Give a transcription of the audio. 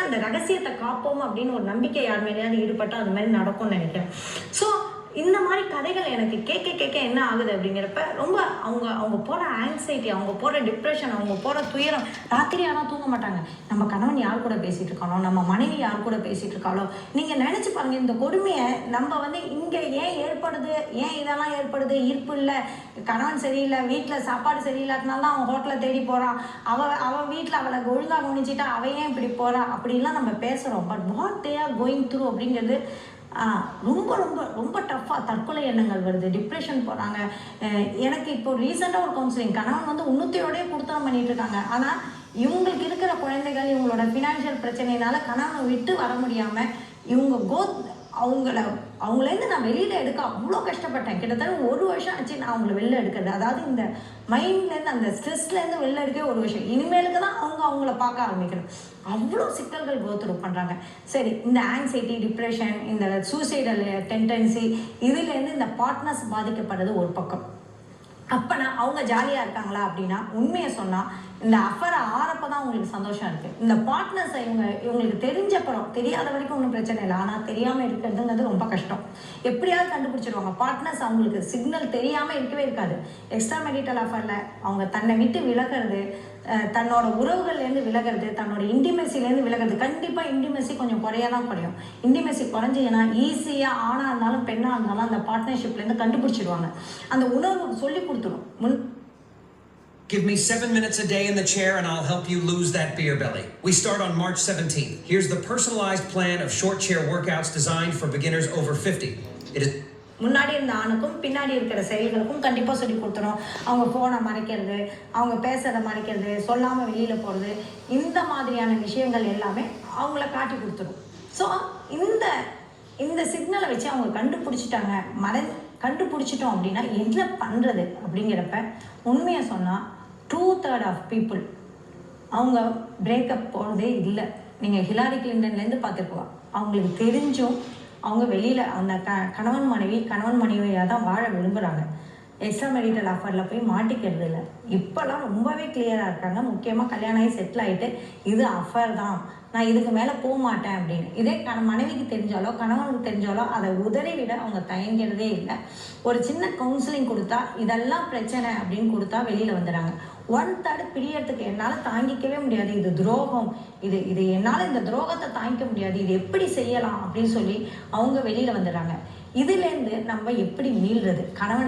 அந்த ரகசியத்தை காப்போம் அப்படின்னு ஒரு நம்பிக்கை யார் மேலேயாவது ஈடுபட்டால் அது மாதிரி நடக்கும்னு நினைக்கிறேன். ஸோ இந்த மாதிரி கதைகள் எனக்கு கேட்க என்ன ஆகுது அப்படிங்கிறப்ப ரொம்ப அவங்க போகிற ஆங்ஸைட்டி, அவங்க போகிற டிப்ரெஷன், அவங்க போகிற துயரம், ராத்திரி ஆனால் தூங்க மாட்டாங்க. நம்ம கணவன் யார் கூட பேசிகிட்டு இருக்கானோ, நம்ம மனைவி யார் கூட பேசிகிட்டு இருக்காளோ, நீங்கள் நினச்சி பாருங்கள் இந்த கொடுமையை நம்ம இங்கே ஏன் ஏற்படுது, ஏன் இதெல்லாம் ஏற்படுது, ஈர்ப்பு இல்லை, கணவன் சரியில்லை, வீட்டில் சாப்பாடு சரியில்லாதனால தான் அவன் ஹோட்டலை தேடி போகிறான், அவள் வீட்டில் அவளை ஒழுங்காக கவனிச்சிட்டா அவள் ஏன் இப்படி போகிறா அப்படின்லாம் நம்ம பேசுகிறோம். But what they are going through அப்படிங்கிறது ரொம்ப ரொம்ப ரொம்ப டஃப்பாக தற்கொலை எண்ணங்கள் வருது, டிப்ரெஷன் போகிறாங்க. எனக்கு இப்போ ரீசெண்டாக ஒரு கவுன்சிலிங், கணவன் உன்னத்தையோடய கொடுத்தனம் பண்ணிட்டு இருக்காங்க. ஆனால் இவங்களுக்கு இருக்கிற குழந்தைகள், இவங்களோட ஃபினான்ஷியல் பிரச்சனையினால கணவனை விட்டு வர முடியாமல் இவங்க அவங்களேருந்து நான் வெளியில் எடுக்க அவ்வளோ கஷ்டப்பட்டேன். கிட்டத்தட்ட 1 வருஷம் ஆச்சு நான் அவங்கள வெளில எடுக்கிறது. அதாவது இந்த மைண்ட்லேருந்து, அந்த ஸ்ட்ரெஸ்லேருந்து வெளில எடுக்க 1 வருஷம். இனிமேலுக்கு தான் அவங்கள பார்க்க ஆரம்பிக்கணும். அவ்வளோ சிக்கல்கள் கோத்ரூ பண்ணுறாங்க. சரி, இந்த ஆங்ஸைட்டி, டிப்ரெஷன், இந்த சூசைடல் டெண்டன்சி, இதுலேருந்து இந்த பார்ட்னர்ஸ் பாதிக்கப்படுறது ஒரு பக்கம். அப்போனா அவங்க ஜாலியாக இருக்காங்களா அப்படின்னா, உண்மையை சொன்னால் இந்த அஃபரை ஆறப்போ தான் உங்களுக்கு சந்தோஷம் இருக்குது. இந்த பார்ட்னர்ஸை இவங்களுக்கு தெரிஞ்சப்பறம், தெரியாத வரைக்கும் ஒன்றும் பிரச்சனை இல்லை. ஆனால் தெரியாமல் இருக்கிறதுங்கிறது ரொம்ப கஷ்டம். எப்படியாவது கண்டுபிடிச்சிடுவாங்க. பார்ட்னர்ஸ் அவங்களுக்கு சிக்னல் தெரியாமல் இருக்கவே இருக்காது. எக்ஸ்ட்ரா மேரிட்டல் அஃபரில் அவங்க தன்னை விட்டு விலகிறது, தன்னோட உறவுகள்லேருந்து விலகிறது, தன்னோட இன்டிமெசிலேருந்து விலகிறது. கண்டிப்பாக இன்டிமெசி கொஞ்சம் குறையதான் குறையும். இன்டிமெசி குறைஞ்சிங்கன்னா ஈஸியாக ஆணாக இருந்தாலும் பெண்ணாக இருந்தாலும் அந்த பார்ட்னர்ஷிப்லேருந்து கண்டுபிடிச்சிடுவாங்க. அந்த உணர்வு சொல்லி கொடுத்துடும். Give me 7 minutes a day in the chair and I'll help you lose that beer belly. We start on March 17th. Here's the personalized plan of short chair workouts designed for beginners over 50. It is முன்னாடி இருந்த ஆணுக்கும் பின்னாடி இருக்கிற செயல்களுக்கும் கண்டிப்பாக சொல்லி கொடுத்துரும். அவங்க ஃபோனை மறைக்கிறது, அவங்க பேசுகிறத மறைக்கிறது, சொல்லாமல் வெளியில் போகிறது, இந்த மாதிரியான விஷயங்கள் எல்லாமே அவங்கள காட்டி கொடுத்துரும். ஸோ இந்த சிக்னலை வச்சு அவங்க கண்டுபிடிச்சிட்டோம் அப்படின்னா என்ன பண்ணுறது அப்படிங்கிறப்ப உண்மையை சொன்னால் 2/3 ஆஃப் பீப்புள் அவங்க பிரேக்கப் போகிறதே இல்லை. நீங்கள் ஹிலாரி கிளின்டன்லேருந்து பார்த்துருக்கலாம். அவங்களுக்கு தெரிஞ்சும் அவங்க வெளியில் அந்த கணவன் மனைவியாக தான் வாழ விரும்புகிறாங்க. எக்ஸ்ட்ரா மேரிட்டல் அஃபரில் போய் மாட்டிக்கிறது இல்லை. இப்போல்லாம் ரொம்பவே கிளியராக இருக்காங்க. முக்கியமாக கல்யாணம் ஆகி செட்டில் ஆகிட்டு இது அஃபர் தான், நான் இதுக்கு மேலே போக மாட்டேன் அப்படின்னு. இதே மனைவிக்கு தெரிஞ்சாலோ கணவனுக்கு தெரிஞ்சாலோ அதை உதறி விட அவங்க தயங்கிறதே இல்லை. ஒரு சின்ன கவுன்சிலிங் கொடுத்தா இதெல்லாம் பிரச்சனை அப்படின்னு கொடுத்தா வெளியில் வந்துடுறாங்க. 1/3 பிரியறதுக்கு என்னால் தாங்கிக்கவே முடியாது, இது துரோகம், இது என்னால் இந்த துரோகத்தை தாங்கிக்க முடியாது, இது எப்படி செய்யலாம் அப்படின்னு சொல்லி அவங்க வெளியில் வந்துடுறாங்க. இதுலேருந்து நம்ம எப்படி மீள்றது? கணவனை